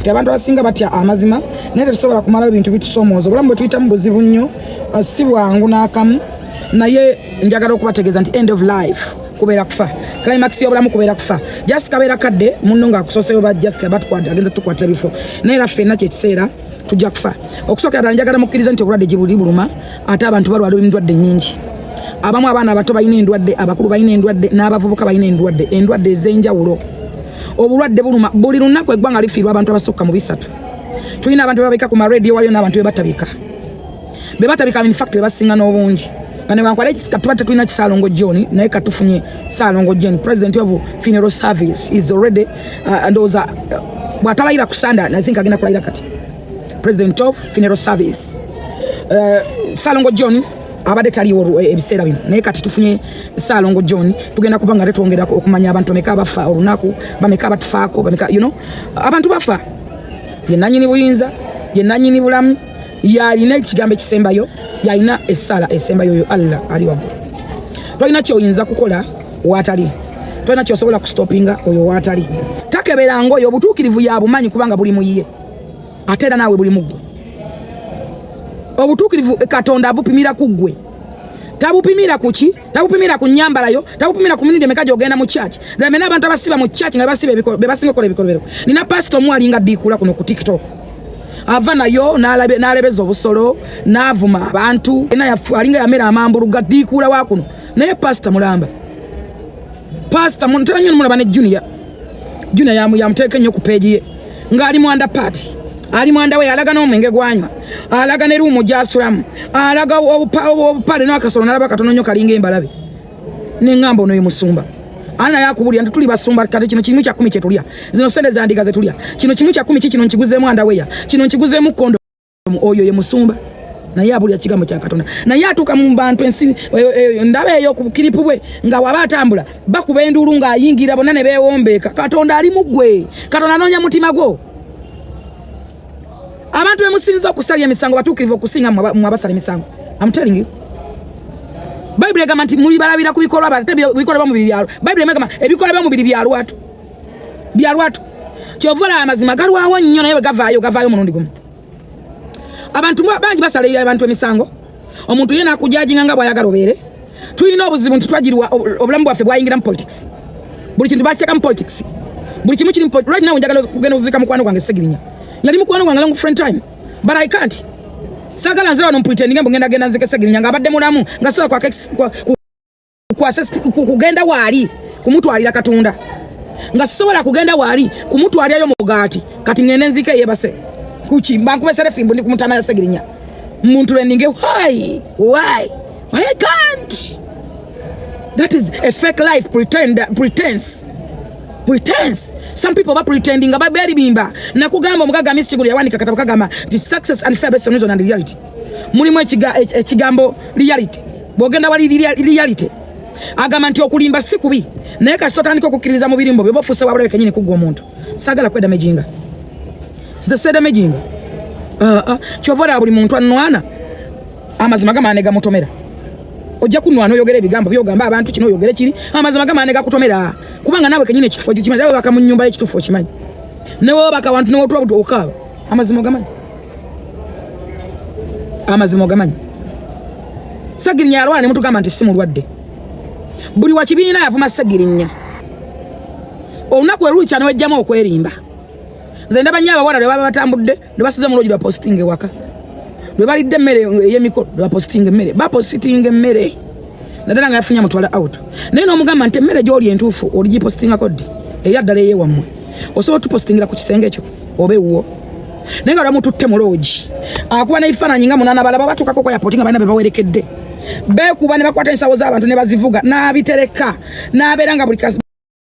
abantu abasinga batya amazima naye tetusobola kumala ebintu bitusomooza obulamu bwe tuyita mu buzibu nnyo si bwangu n'akamu naye njagala okubategeeza nti end of life kubeera kufa climax y'obulamu kubeera kufa just kabeera kadde munno ng'akusoseyo ba just abatukwata agenza tukwata ebifo naye era ffenna kyekiseera tujja kufa okusookera ddala njagala mukkiriza nti obulwadde gye buli buluma ate abantu balwala endwadde nnyingi abamu abaana abato balina endwadde abakulu balina endwadde n'abavubuka balina endwadde ez'enjawulo obulwadde buluma buli lunaku eggwanga lifiirwa abantu abasukka mu 3 tulina abantu bebabika ku marediyo waliyo n'abantu bebatabika in fact bebasinga n'obungi kane bankwale katubate tulina Kisalongo John naye katufunye Salongo John president of funeral service is already ndoza bwatalayira kusanda I think agenda kulayira kati president of funeral service Salongo John abade taliwo ebiseera bino naye kati tufunye Salongo John tugenda kubanga retwongera okumanya abantu meka bafa olunaku bameka batufaako bameka abantu bafa ye nanyini buyinza ye nanyini bulamu yalina ekigambo ekisembayo yalina essala esembayo yo Allah ali waggulu tolina kyoyinza kukola watali tolina kyosobola kustopinga oyo watali takeberanga oyo obutuukirivu yabumanyi kubanga buli muyiye ate era naawe buli muggwe obutuukirivu Katonda abupimira ku ggwe tabupimira ku ki tabupimira ku nnyambalayo tabupimira ku minindi emeka gy'ogenda mu church bamena abantu abasiba mu church nga basiba bebasinga okukola ebikolobero nina pastor omu alinga ddiikula kuno ku TikTok ava nayo n'alebeza obusolo n'avuma abantu alinga yamera amambulu gaddiikula wa kuno naye pastor mulamba pastor mutanyo mulaba ne junior yamuteeka nnyo ku page ye ng'ali mu underparty ali mwanda we alaga n'omwenge gwanywa alaga ne ruumu gyasulamu alaga obupale n'akasolo nalaba katono nnyo kalinga embalabe n'eŋŋamba ono ye musumba ana yakubulya nti tuli basumba kati kino kimu kya 10 kye tulya zino sente za ndiga ze tulya kino kimu kya 10 kino nkiguzeemu andaweya kino nkiguzeemu kondo oyo ye musumba naye abulya kigambo kya Katonda naye atuuka mu bantu ensi ndaba eyo ku bukiripu bwe nga waba atambula bakuba enduulu ng'ayingira bonna ne beewombeeka Katonda ali mu ggwe Katonda anoonya mutima gwo abantu bemusinza okusalya emisango batuukirivu okusinga mu abasala emisango I'm telling you Bible egamba nti muli balabira ku bikolwa bate bikolwa mu bibyalu Bible egamba ebikolwa mu byalwatu kyovola amazima galwawo nnyo naye gavaayo munundi gumu abantu bangi basalira abantu emisango omuntu yena akujajinga nga bwayagala obeere tulina obuzibu nti twagirwa obulamu bwaffe bwayingira mu politics buli kintu bateeka mu politics buli kimu kiri mu politics right now njagala kugenda kuzika mukwano gwange Segirinya yali mukwano gwange long friend time but I can't sagala nze wano pretending ngenda nzike Segirinya nga abadde mulamu nga sola kwa kugenda wali kumutwalira Katonda nga sobola kugenda wali kumutwalira yo mugati kati ngende nzike yebase kuchi bankubesere fimbo ndi kumutana ya Segirinya muntu leninge why I can't that is a fake life pretense some people are pretending about beri bimba na kugamba mugaga misiguru yawanika kataba kagamba the success and fair best and reality mulimu ekigambo reality bogenda wali reality agamba nti okulimba sikubi naye kasitotandika okukkiriza mu birimbo byo bofuuse wabulabe kenyini kuggwa omuntu sagala kweda mejinga zeseda mejinga kyovola buli muntu anwana amazima gamanega mutomera ojja kunwana oyogera ebigambo byogamba abantu kino oyogere kiri amazima gamanega kutomera kubanga nawe kenyine ekifo kimanyi nawe baka mu nnyumba y'ekitufu kimanyi newe baka wantu newe otwa okaba amazima gamanyi Segirinya alwana ne mutugamba nti simulwadde buli wa kibiina yavuma Segirinya olunaku eruli kyano wejjamu okwerimba nze ndaba nnyo abawala lwe baba batambudde lwe basize mu loogi lwa posting ewaka lwe balidde emmere ey'emikolo lwa posting emmere bapositing emmere naddala nga yafunya mutwala out naye n'omugamba nti emmere gy'oli entuufu oligipostingako ddi eyaddala eyewammwe osobola tupostingira ku kisenge ekyo oba ewuwo naye nga lwamututte mu loogi akuba n'ebifaananyi nga 8 balaba batuukako ku airport nga balina be bawerekedde beekuba ne bakwata ensawo z'abantu ne bazivuga n'abitereka n'abeera nga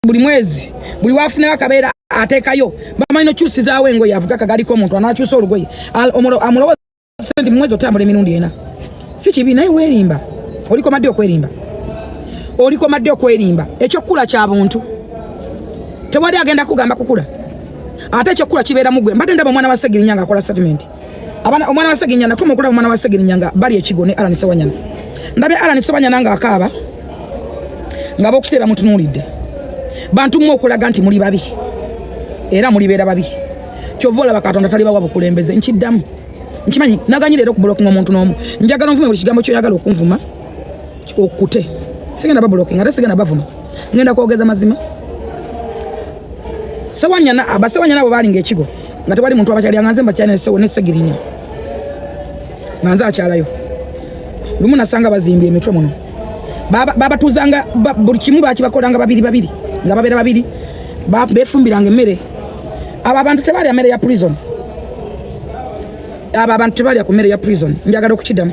buli mwezi buli waafunayo akabeera ateekayo bamanyi nokyusizaawo engoye avuga kagaliko omuntu anakyusa olugoye amulowooza nti mu mwezi otambula emirundi ena si kibi naye weerimba oliko madde okwerimba ekyokukula kya buntu tewali agenda kugamba kukula ate ekyokukula kibeera mugwe mbadde ndaba omwana wa Segirinya nga akola statement omwana wa Segirinya nakoma okulaba omwana wa Segirinya nga bali ekigo ne Alan Sewanyana ndabye Alan Sewanyana nga akaaba nga b'okusitera mutunuulidde bantu mmwe okulaga nti muli babi era mulibeera babi Kyovola bakatonda tali bawa bukulembeze nchiddamu nchimanyi naganyire ero ku blocking omuntu n'omu njagala nvume buli kigambo kyo yagala okunvuma okute sigenda ba blocking ate sigenda bavuma ngenda kwogeza mazima sawanyana abasawanya nabo balinga ekigo nga tewali muntu abakyali anganze mbakyane sewo ne segirinya nanza akyalayo lumu nasanga bazimbye emitwe muno baba tuzanga buli kimu bakibakolanga babiri nga babera babiri befumbiranga emmere aba abantu tebali amere ya prison aba abantu tebali ku mmere ya prison njagala okukidamu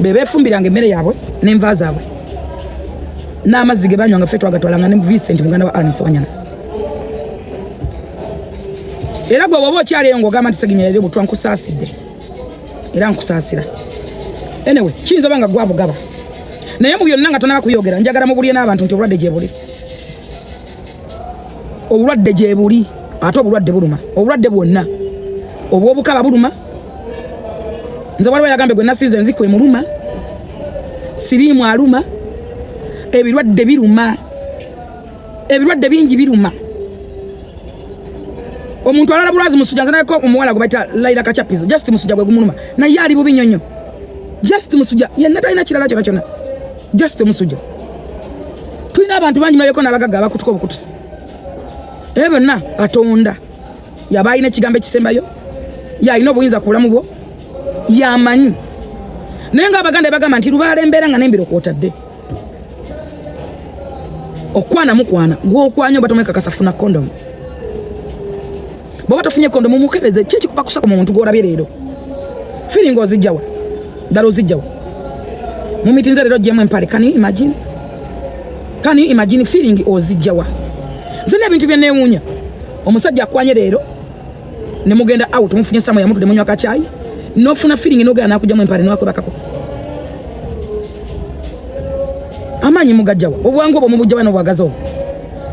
befumbiranga emmere yaabwe n'enva zaabwe n'amazzi ge banywanga ffe twagatwalanga ne Vincent muganda wa Anis Wanyana era gwe bwoba okyaliyo ng'ogamba nti Seginya yali obutwa nkusaasidde era nkusaasira anyway kiyinza oba nga gwabugaba naye mu byonna nga tonaba kuyogera njagala mubulye n'abantu nti obulwadde gye buli ate obulwadde buluma obulwadde bwonna obw'obukaba buluma nze waliwo yagambe gwe nasiize nzikwe muluma siriimu aluma ebirwadde biruma ebirwadde bingi biruma omuntu alala bulazi musujja nze nayeko omuwala gwe bayita Laila Kachapizo just musujja gwe gumuluma naye ali bubi nnyonnyo just musujja yenna talina kirala kyonna just musujja tulina abantu bangi mulabeko n'abagagga abakutuka obukutusi ebyo byonna Katonda yaba alina ekigambo ekisembayo yalina obuyinza ku bulamu bwo yamanyi naye ng'Abaganda bagamba nti lubaala embeera nga n'embiro kwotadde okwana mukwana gw'okwanya oba tomwekakasa funa kondomu bw'oba tofunye kondomu mukebeze ki ekikupa kusaka mu muntu gw'olabye leero feeling ozijjawa ddala ozijjawa mu mitinze leero gyemu empale can you imagine feeling ozijjawa zina ebintu bye neewuunya omusajja akwanye leero ne mugenda out mufunye samu ya muntu ne munywa kacaayi nofuna feeling n'ogenda n'akugyamu empale n'akwebakako amanyi mugajjawa obwangu obwo mubujjawa n'obwagaza obwo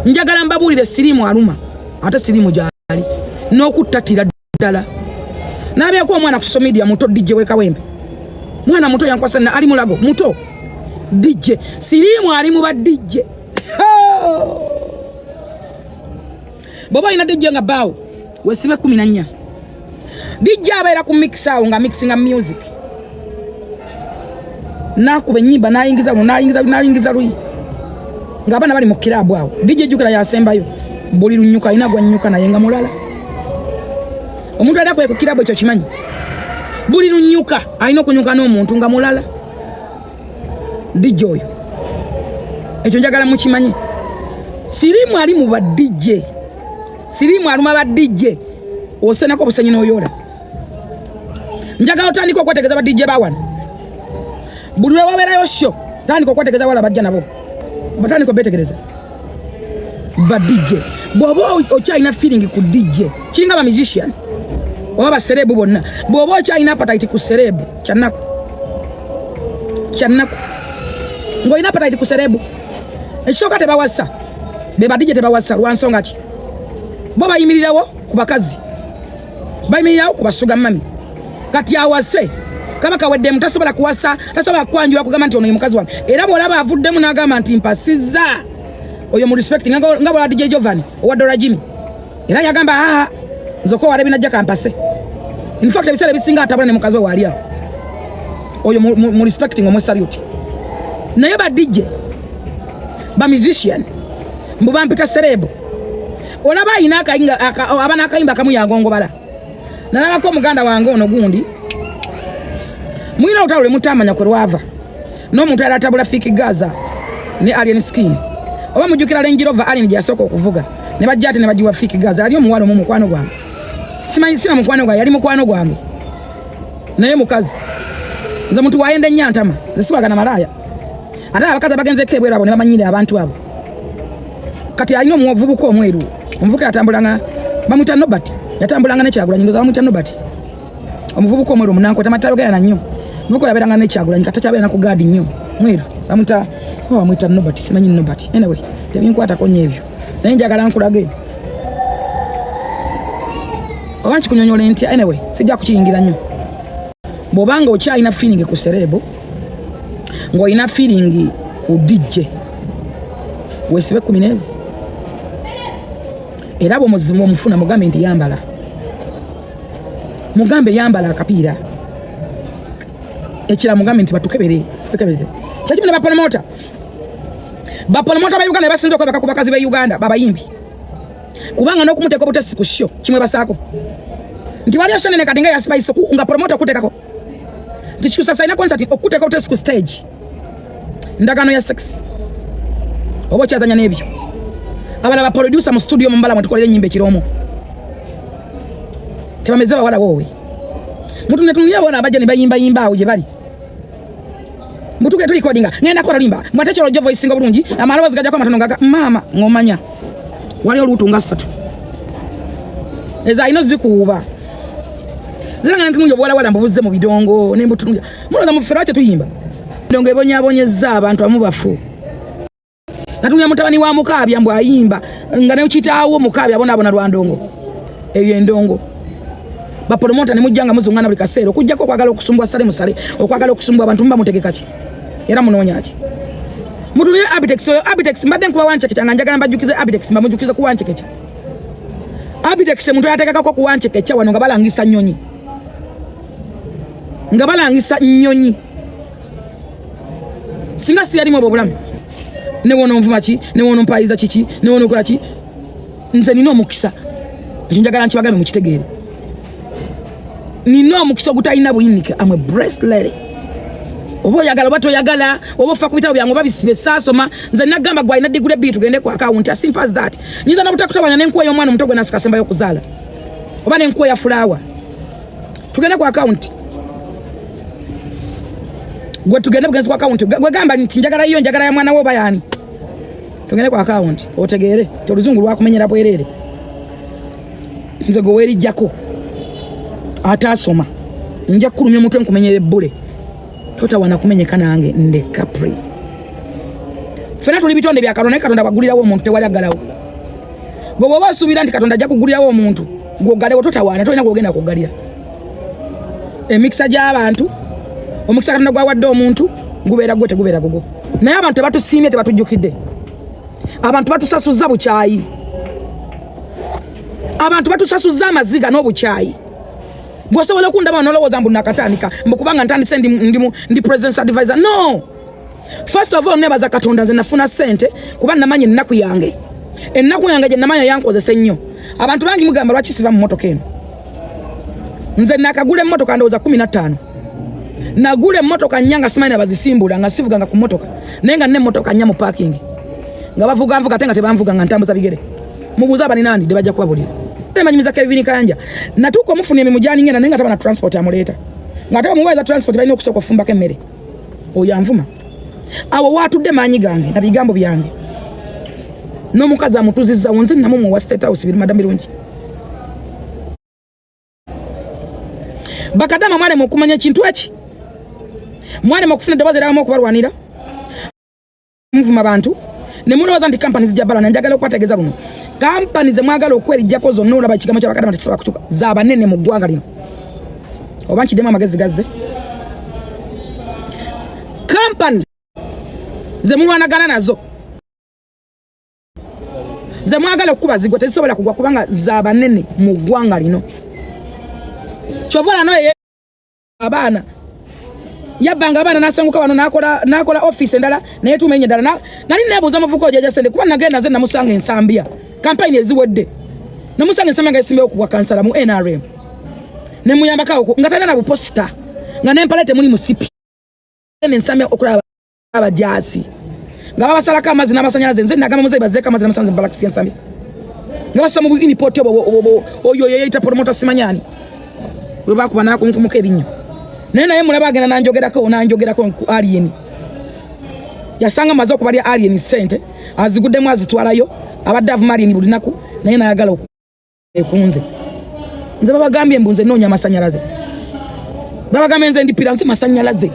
njagala mbabuulire siriimu aluma ate siriimu gyali n'okuttatira ddala n'abyeko omwana ku social media muto DJ w'ekawempe mwana muto yankwasa na ali mulago muto DJ siriimu ali mu ba DJ baba ina DJ nga bawo wesibe 14 DJ abaira ku mix awo nga mixinga music nakuba ennyimba nayingiza luyi ng'abaana bali mu kirabu awo DJ jukira yasembayo buli lunyuka alina gwannyuka naye nga mulala omuntu ali akwe ku kirabu ekyo kimanyi buli lunyuka alina okunyuka n'omuntu nga mulala DJ oyo ekyo njagala mukimanyi siriimu ali mu ba DJ siriimu aluma ba DJ osenako obusenyi n'oyola njagala otandika okwetegereza ba DJ bawana buli lwe wabeerayo sho tandika okwetegereza wala bajja nabo batandika obetegereza ba DJ bw'oba okyalina feeling ku DJ kiringa ba musician oba ba serebu bonna bw'oba okyalina appetite ku serebu kyanaku ng'olina appetite ku serebu ekisooka tebawasa be ba DJ tebawasa lwansonga ki bo bayimirirawo ku bakazi bayimirirawo ku basuga mami kati awase kama kaweddemu tasobola kuwasa tasobola kwanjula kugamba nti ono ye mukazi wange era bw'olaba avuddemu n'agamba nti mpasizza oyo mu respect nga bw'ola DJ Jovan owa Dora Jimmy era yagamba nzoko wale binajja kampase in fact ebiseera ebisinga atabula ne mukazi we waali awo oyo mu respecting omwe salute naye ba DJ ba musician mbu bampita serebo olaba ayina abana akayimba kamu yagongobala nalabako omuganda wange ono gundi mwina olutalo lwemutamanya kwe lwava n'omuntu yali atabula Fiki Gaza ne Alien Skin oba mujjukira Range Rover Alien gyasooka okuvuga ne bajja ate ne bagiwa Fiki Gaza ali omuwala mu mukwano gwange simanyi sina mukwano gwange yali mukwano gwange naye mukazi nze muntu wayenda ennyantama ze siwagana malaya ate abakazi abagenzeeko ebweru abo ne bamanyire abantu abo kati alina omuvubuka omweru omuvubuka yatambulanga bamwita Nobert yatambulanga ne Kyagulanyi ndoza bamwita Nobert omuvubuka omweru omunankweta amatayo gayana nnyo omuvubuka yabeeranga ne Kyagulanyi kata kyabeera naku gaadi nnyo mweru bamwita Nobert simanyi Nobert anyway tebinkwatako nnyo ebyo naye njagala nkulage oba nkikunyonyola ntya anyway sijja kukiyingira nnyo bw'obanga okyalina feeling ku serebo ng'olina feeling ku DJ weesibe 10 era bw'omuzima omufuna mugambe nti yambala mugambe yambala akapiira ekira mugambe nti batukebere tukebeze kyakimene bapromota ba Uganda basinze okwebaka ku bakazi ba Uganda babayimbi kubanga n'okumuteeka obutesi ku show kimwe basaako nti wali oshanene kati nga ya Spice nga promota okutekako nti kyusa saina concert okuteeka obutesi ku stage ndagano ya sex obo kyazanya n'ebyo abala ba producer mu studio mu mbala mwetukolere ennyimba ekiromo tebameze bawala wowe mutu netunulia bona abaja ne bayimba awo gye bali mutuke tuli recordinga ngenda kola limba mwatecho lojo voice nga bulungi amalobozi gajja kwa matono gaga mama ngomanya wali olutunga 3 eza ino zikuuba ziranga ntunyo bwala wala mbubuze mu bidongo ne mbutunja muloza mu ferache tuyimba ndongo ebonyabonyeza abantu amubafu natumya mutabani wa mukabya mbwa ayimba nga ne ukitaawo mukabya abona lwandongo eyo endongo ba promota ne mujjanga muzungana buli kaseera okujjako kwagala okusumbwa sale musale okwagala okusumbwa abantu mba mutegekaki era munoonyaki mutulire Abitex mbadde nkuba wancheke kyanga njagala mbajukize Abitex mba mujukize ku wancheke kya Abitex muntu yatekakako ku wancheke kya wano nga balangisa nnyonyi singa si yalimu obulamu ne wono nvuma ki ne wono mpayiza kiki ne wono kola ki nze nina omukisa ekyo njagala nkibagambe mu kitegeere nina omukisa ogutayina buyinike am a breast lady obo oyagala oba toyagala oba ofa ku bitabo byange oba bisibe saasoma nze nagamba gwalina digule bii tugende ku account as simple as that nyinza nabutakutabanya n'enkuwa y'omwana omuto gwe nasikasemba y'okuzaala oba n'enkuwa ya fulawa tugende ku account gwe tugende bugenzi ku account gwe gamba nti njagala iyo njagala ya mwana wo oba yani tugende ku account otegeere ti oluzungu lwakumenyera bwerere nze gwe weerijjako atasoma nja kulumya omutwe nkumenyere ebbule totawana kumenyeka nange nde caprice fena tuli bitonde bya Katonda Katonda bagulirawo omuntu tewali agalawo gwe bwoba osuubira nti Katonda ajja kugulirawo omuntu gwogalewo totawana tolina gwogenda kugalira emikisa gy'abantu omukisa Katonda gwawadde omuntu gubeera gwe tegubeera gugo naye abantu tebatusiimye tebatujjukidde abantu batusasuzza bukyayi abantu batusasuzza amaziga n'obukyayi gwosobola okundaba nolowooza mbu nakatandika mbukubanga ntandise ndi president's advisor no first of all nebaza Katonda nze nafuna sente kuba namanyi ennaku yange gye namanya yankozesa ennyo abantu bangi mugamba lwaki siva mu motoka eno nze nakagula emmotoka ndowooza 15 nagula emmotoka nnya nga simanyi bazisimbula nga sivuganga ku mmotoka naye nga n'emmotoka nnya mu parking nga bavuga ate nga tebanvuga nga ntambuza bigere mubuuza abani nandi de bajja kubabulira temanyimiza Kevin Kanja natuko mufuni emimu jani ngena nenga tabana transport amuleta ngata muweza transport balina okusoko fumba kemmere oyanvuma awo watudde manyi gange na bigambo byange no mukazi amutuzizza wonze namumu wa state house biri madam birungi bakadama mwale mukumanya kintu eki mwale mukufuna dabaze ramu okubalwanira muvuma abantu ne munoza nti companies jabala nanjagala okwategeza buno companies mwagala okwerijjako zonna olaba ekigamo ky'abakadama tekisobola kutuka z'abanene mu ggwanga lino oba nkiddemu amagezi gazze company ze mulwanagana nazo ze mwagala okubazigwa tezisobola kugwa kubanga z'abanene mu ggwanga lino kyovola noye abaana yabbanga abaana nasanguka bano nakola office endala naye tumenye endala nali nebuuza muvuko ojaja sente kuba nagenda nze namusanga ensambya campaign eziwedde namusanga ensambya nga esimbe okugwa kansala mu NRM ne muyambako nga tana na buposta nga nempalete muli musipi ensambya okulaba abajasi nga babasalako amazzi n'abasanyalaze nze nagamba muzeyi bazeeko amazzi n'amasanze mbalakisi ensambya nga basa mu inipoti oyo yeyita promota simanyani we bakuba nakunkumuka ebinyo naye mulaba agenda nanjogerako ku alien yasanga maze okubalya alien sente aziguddemu azitwalayo abadde avuma alien buli naku naye nayagala ekunze nze babagambye mbu nze noonya amasanyalaze babagambye nze ndipira nze masanyalaze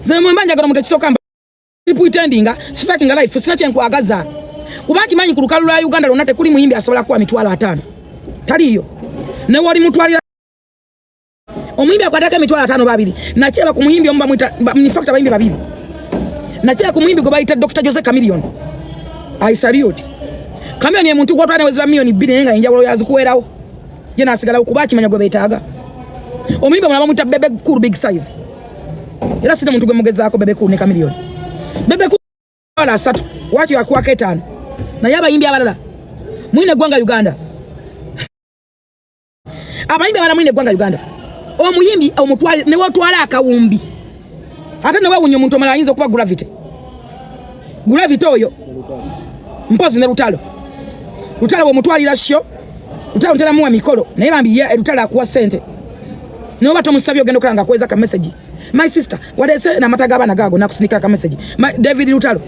nze mwemba njagala omuntu ekisooka pretendinga sifakinga life sina kyenkwagaza kuba kimanyi ku lukalu lwa Uganda lwonna tekuli muyimbi asobola kuwa mitwalo 5 taliyo ne wali mutwalira omuyimbi akwataka emitwalo 5 babiri nakyeba ku muyimbi omba mwita nifakta bayimbi babiri nakyeba ku muyimbi gwe bayita Dr. Jose Chameleone I salute Chameleone ye muntu gwatwana wezi $2 million nga enjawulo yazikuwerawo yena asigala okubachi manya gwe betaaga omuyimba mulaba muta bebe cool big size era sina muntu gwe mugezaako bebe cool ne kamilioni bebe cool wala 3 wachi yakuwa ketano na yaba yimbi abalala mwine gwanga Uganda abayimbi abala mwine gwanga Uganda omuyimbi omutwale ne wotwala akawumbi ate ne wawunyo muntu omala ayinza okuba gravity oyo mpozi ne lutalo bwe mutwalira sho lutalo ntera muwa mikolo naye bambi ye lutalo akuwa sente ne obato musabyo ogenda okulanga kweza ka message my sister wadese na mataga abana gago nakusinika ka message David lutalo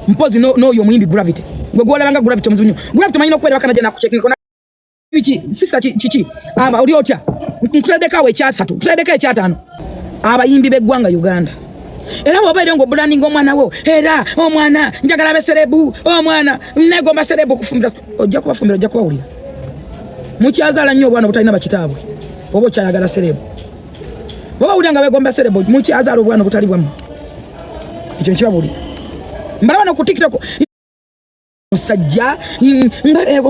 mpozi no yo muyimbi gravity gwe gwala banga gravity muzunyo gravity manyino kwera bakana je nakuchecking kona bichi sister chichi aba oli otya nkutedeka we cha 3 tutedeka cha 5 abayimbi begwanga Uganda era wabaire ngo branding omwana wo era omwana njagala beserebu omwana negomba serebu kufumbira ojja kubafumbira ojja kubawulira mukyazala nnyo obwana butalina bakitabwe obo kyayagala serebu baba ulanga begomba serebu mukyazala obwana butali bwamu ekyo nkibabulira mbala no ku TikTok musajja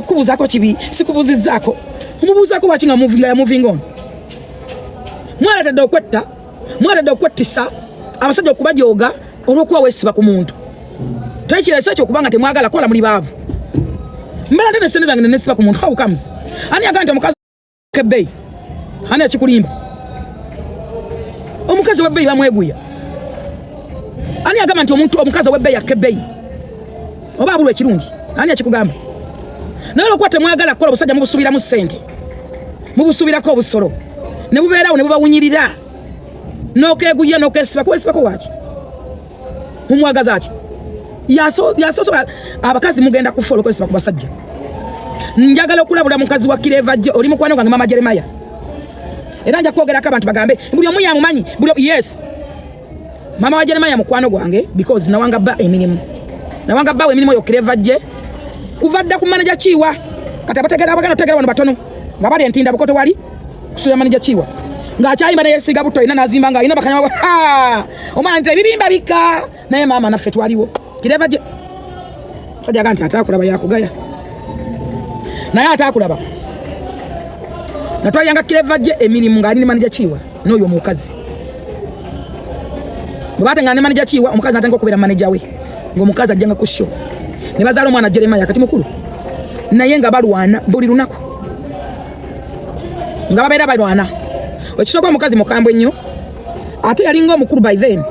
kubuzaako kibi sikubuzizzaako umubuzaako wakinga moving on mwala tadde okwettisa abasajja okubajoga olwokuba wesiba ku muntu tekiresa ekyo okubanga temwagala kola muli baavu mbala tene sente zange nesiba ku muntu how comes ani agante omukazi kebei ani akikulimba omukazi webei bamweguya ani agamba nti omukazi webei akebei oba abulwa ekirungi ani akikugamba naye olwokuba temwagala kola obusajja mubusubiramu sente mubusubirako obusolo ne bubeerawo ne bubawunyirira nokeguya nokesiba kwesiba ko waki umwagaza ati yaso abakazi mugenda kufolo kwesiba ku basajja njagala okulabula mukazi wa Kireva je oli mukwano gange mama Jeremiah era nja kwogera ka abantu bagambe buli omu yamumanyi yes mama wa Jeremiah mukwano gwange because nawanga ba emirimu yo Kireva je kuvadda ku manager Chiwa kati abategera abagana tegera bano batono ngabali entinda bukoto wali kusuya manager Chiwa ngachayimba naye siga buto ina nazimba nga ina bakanya omwana nte bibimba bika naye mama naffe twaliwo Kireva je sajja ganti atakulaba yakugaya naye atakulaba natwaliyanga Kireva je emirimu nga alini manager Chiwa n'oyo mukazi mubate nga ne manager Chiwa omukazi natanga okubera manager we ngomukazi ajjanga ku show ne bazalo mwana Jeremiah kati mukulu naye nga balwana buli lunako nga babeera balwana ekisoko omukazi mukambwe nnyo ate yalinga omukulu by then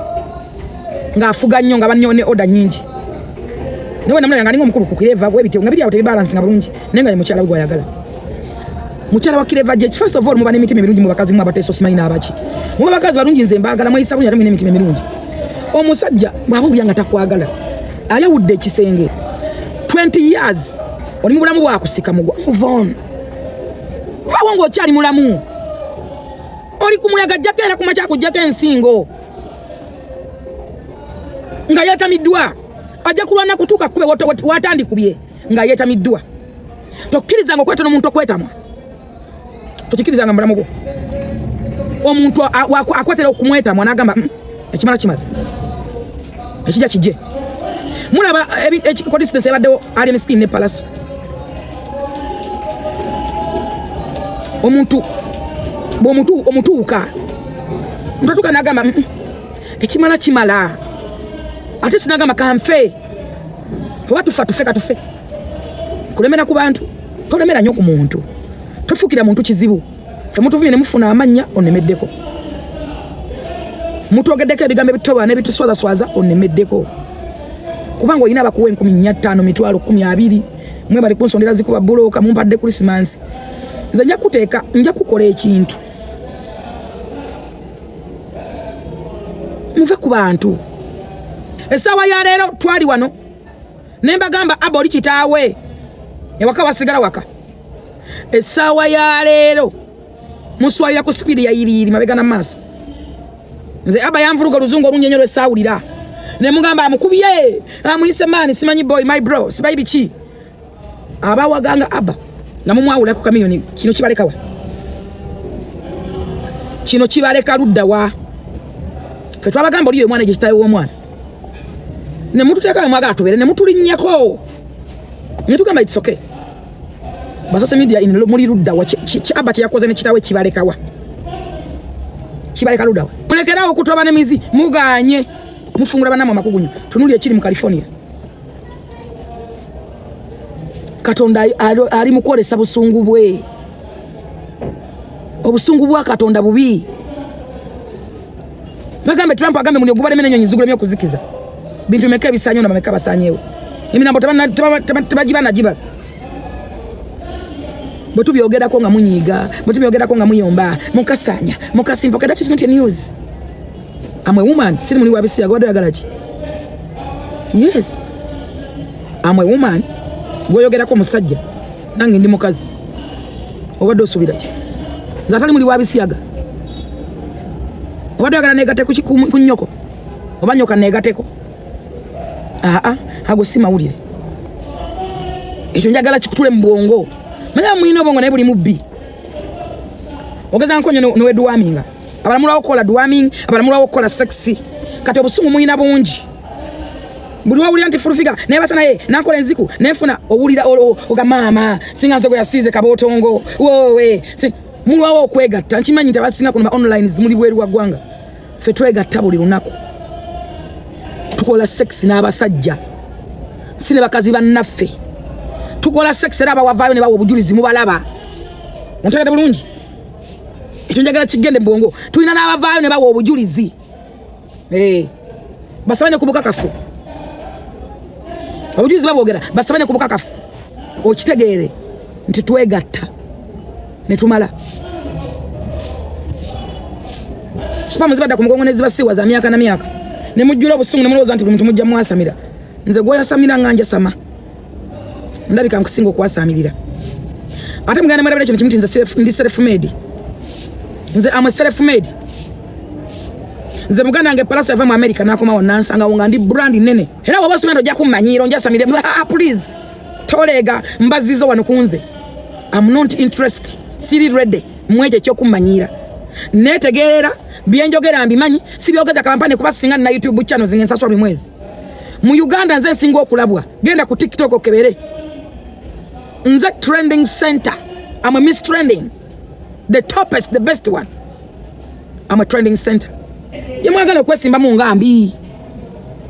nga afuga nnyo nga banyo ne order nyingi newe namulanga alinga omukulu ku Kireva bwe bityo nga biri awo tebibalance nga bulungi nenga mukyala gwe ayagala mukyala wa Kireva je first of all muba n'emitima emirungi mu bakazi mu abateso simanyi n'abaki muba bakazi balungi nze mbagala mweyisa bunya tamwe n'emitima emirungi omusajja bwaba byanga takwagala ayawudde ekisenge 20 years oli mu bulamu bwakusika mugwa move on fawo ngo kyali mulamu oli kumuyaga jakera kumacha kujaka ensingo nga yatamiddwa ajja kulwana kutuka kube watandi kubye nga yatamiddwa tokkiriza ngo kweta n'omuntu okwetamwa tukikiriza nga mulamu gwo omuntu akwetera okumwetamwa n'agamba ekimala kimaze ekijja kijje mulaba coincidence ebaddewo Alien Skin ne Palace omutuuka mutatuka nagamba ekimala kimala ate sinagamba kanfe oba tufe katufe kulemera ku bantu tolemera nnyo ku muntu tofukira muntu kizibu fe mutuvunye ne mufuna amanya onemeddeko mutogeddeko ebigambo ebitoba n'ebituswaza onemeddeko kubanga oyina bakuwa 15,000 mitwalo 12 mwe bali kunsondera zikuba buloka mumpadde Christmas nze nja kukola ekintu muve ku bantu esawa ya leero twali wano nemba gamba aboli kitaawe ewaka wasigala waka esawa ya leero muswalira ku speed ya yiri mabega na maso nze aba yamvuruga luzungu olunyenyero esawulira ne mugamba amukubye amuyise mani simanyi boy my bro sibayi bichi aba waganga aba nga mumwawula ku kamiyoni kino kibaleka wa kino kibaleka ludda wa fe twabagamba oliyo mwana ekitayo w'omwana ne mututeeka mwagala tubere ne mutulinnyako ne tugamba it's okay social media in muri rudda wa abati yakoze ne kitawe kibalekawa kibaleka rudda mulekera okutoba ne mizi muganye mufungura banamo makugunyu tunuli ekiri mu California Katonda ali mukolesa busungu bwe obusungu bwa Katonda bubi bagambe Trump agambe muli ogubale menenyo nyizigule myo kuzikiza bintu meka bisanyo na meka basanyewo emina tabagibana jibala Botu byogera ko nga munyiga, botu byogera ko nga muyomba, mukasanya, mukasimpa. Okay, that is not a news. I'm a woman. Siri muli wabisi agwado yagalachi. Yes. I'm a woman. Goyogera ko musajja. Nange ndi mukazi. Obadde osubirachi. Nzatali muli wabisi aga. Obadde yagala negate ku nyoko. Obanyoka negateko. Hago si mawulire. Ekyo njagala kikutule mu bwongo. Manya mwino bongo naye buli mubbi. Ogeza nkonyo nowe duwaminga. Abalamula okola duwaming, abalamula okola sexy. Kati obusungu mwina bungi. Buli wawuli anti furufiga, naye basa naye nakola enziku, nefuna owulira oga mama, singa nzego yasize kabotongo. Wowe, mulu wawo okwegatta. Nkimanyi nti abasinga kuno online zimuli bweru wa gwanga. Ffe twegatta buli lunaku. Tukola sexy n'abasajja. Sine bakazi bannaffe. Tukola sex era bawavayo ne bawo obujulizi mubalaba. Ontegede bulungi. Ekyo njagala kigende mbongo. Tulina n'abavaayo ne bawo obujulizi. Basabanye kubuka kafu. Obujulizi babogera basabanye kubuka kafu. Okitegeere nti twegatta ne tumala. Sipamu zibadda ku mugongo ne zibasiwa za myaka na myaka. Ne mujjula obusungu ne mulowooza nti buli muntu mujja mwasamira. Nze gwoya samira nganja sama. Ndabika nkusinga okwasamirira. Ate muganda mara bale kintu ndi self made. Nze am self made. Nze muganda nge palaso yava mu America nakoma wanansanga wonga ndi brand nene. Era wabasumendo ja kumanyiro nja samire. Please. Tolega mbazizo wano kunze. I'm not interested. Siri ready. Mweje kyo kumanyira. Netegeera byenjogera mbimanyi sibyogeza kampani kuba singa na YouTube channel zingesaswa buli mwezi. Mu Uganda nze nsinga okulabwa. Genda ku TikTok okebere. Nze trending center. I'm a Miss Trending. The toppest, the best one. I'm a trending center. Yemagala kwesimba mu ngambi.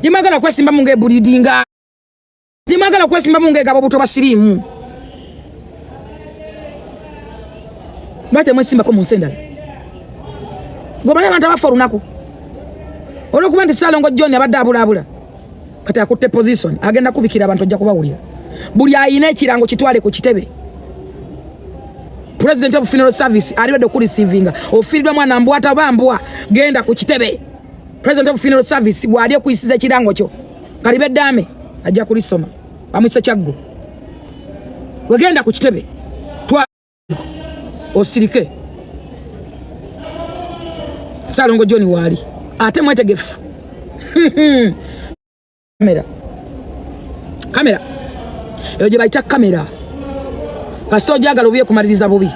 Yemagala kwesimba mu ngebulidinga. Yemagala kwesimba mu ngegabo buto basirimu. Bate mwesimba ko mu nsendala. Gobanya abantu abaforu nako. Olokuba nti Salongo John abadde abulabula. Kati akutte position agenda kubikira abantu ojja kubawulira. Buli ayina ekirango kitwale ku kitebe. President of Funeral Service aliwe do kurisivinga. Ofirwa mwana mbwata bambwa genda ku kitebe. President of Funeral Service bwali okuyisiza ekirango kyo. Kalibe dame ajja kulisoma. Bamwise kyaggo. Wegenda ku kitebe. Twa osirike. Salongo John wali. Ate mwetegefu. Kamera. Eyo gye bayita kamera. Kasito jagala obuye kumaliriza bubi.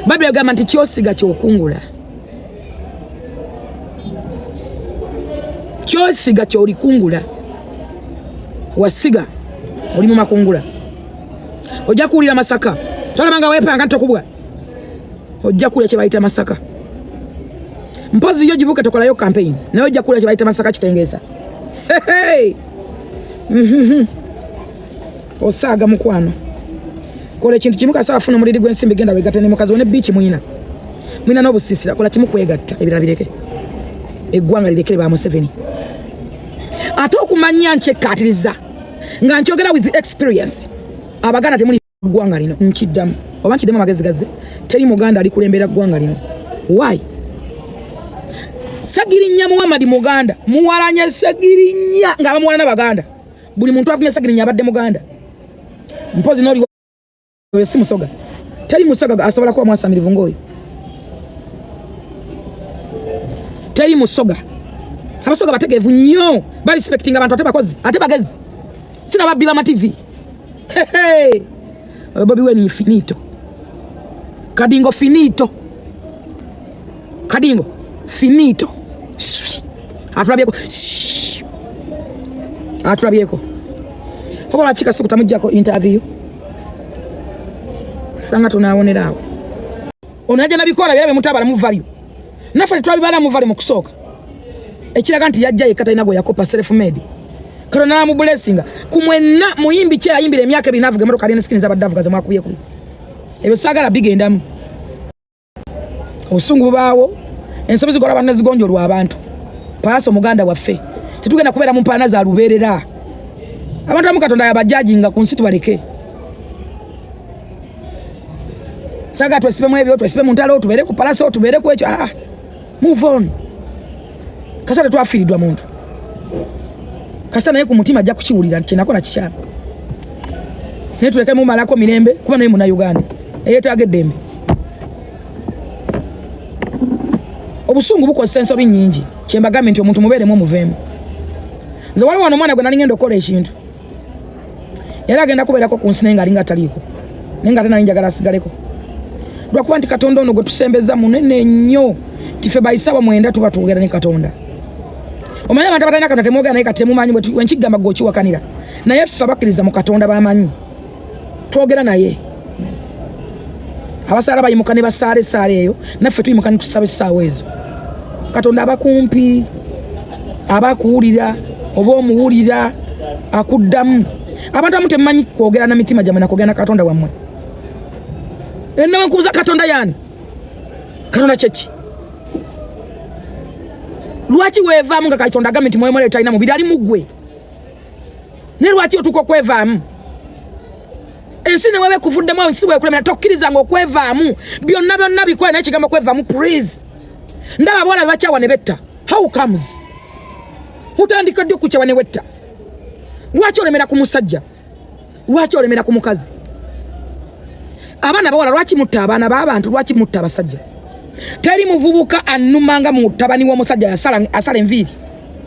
Babbi agamba nti kyosiga kyokungula. Kyosiga kyolikungula. Wasiga oli mu makungula. Ojja kuwulira Masaka. Tolabanga weepanga ntokubwa. Ojja kuwulira kye bayita Masaka. Mpozi yo jibuke tokolayo campaign. Nayo ojja kuwulira kye bayita Masaka Kitengeza. Hey. Osaga mukwano. Kola ekintu kimu kasaba funa muliri gwensimbi genda wegatta ne mukazi one bichi mwina. Mwina n'obusisira kola kimu kwegatta ebirala bireke. Eggwanga lirekere ba Museveni. Ate okumanya nkyekkaatiriza nga nkyogera with experience. Abaganda temuli ggwanga lino nkiddamu. Oba nkiddemu amagezi gazze. Teri Muganda ali kulembera ggwanga lino. Why? Sagirinya Muhammad Muganda. Muwalanya Sagirinya nga bamuwalana Baganda. Buli muntu afumye Sagirinya abadde Muganda. Mpozi noli si Musoga. Teri Musoga asobola kuba mwasamirivu ngoyo. Teri Musoga. Abasoga bategevu nnyo. Ba respecting abantu ate bakozi. Ate bagezi. Sina babbi ba TV. Hey. Bobby Wine finito. Kadingo finito. Kadingo finito. Atulabyeko. Atulabyeko. Okola chika siku tamujjako interview. sanga tunaawonerawo onaja nabikola birabe mutabala muvalio nafe twabibala muvalio mu kusooka ekiraga nti yajja yekata inago yakopa self made korona mu blessinga kumwenna muyimbi kye ayimbira emyaka binavuga moto kali neskini za badavuga za mwakuye kuli ebyo sagala bigendamu obusungu baawo ensobi zikola banna zigonjolwa abantu palaso muganda waffe tetugenda kubeera mu mpaana za lubeerera abantu amu Katonda yabajjajinga ku nsi tubaleke saga twesibe mu ebyo twesibe mu ntalo tubeere ku palaso tubeere ku ekyo move on kasale twafiiridwa muntu kasa naye ku mutima ajja kukiwulira nti nako na kikyama naye tuleke mu malako mirembe kuba naye muna Uganda eyeetaagedde obusungu bukozesa ensobi nnyingi kyembagambe nti omuntu mubeeremu omuveemu nze waliwo wano omwana gwe nali ngenda okukola ekintu era agenda kubeerako ku nsi naye nga alinga ataliiko naye nga ate nali njagala asigaleko lwakuba nti Katonda ono gwe tusembeza munene nnyo tife bayisaba mwenda tuba tuwogera ne Katonda omanyi abantu abatalina Katonda temwogera naye kati temumanyi wenkigamba gwe okiwakanira naye ffe abakkiriza mu Katonda bamanyi twogera naye abasaala bayimuka ne basaale saale eyo naffe tuyimuka ne tusaba essaawa ezo Katonda abakumpi abakuwulira oba omuwulira akuddamu abantu amu temumanyi kwogera na mitima gyamwe nakwogera na Katonda wammwe ennawe nkubuuza Katonda yaani Katonda kyeki lwaki weevaamu nga Katonda agambe nti mwemwere talina mubiri ali muggwe ne lwaki otuuka okwevaamu ensi ne webe kuvuddemu ensi bwekulemera tokkirizanga okwevaamu byonna bikola naye kigambo okwevaamu please ndaba bawala bebakyawa ne betta how comes utandika ddi okukyawa ne wetta lwaki olemera ku musajja lwaki olemera ku mukazi abaana bawala lwaki mutta abaana b'abantu lwaki mutta abasajja teri muvubuka annumanga mu tabani w'omusajja asala enviiri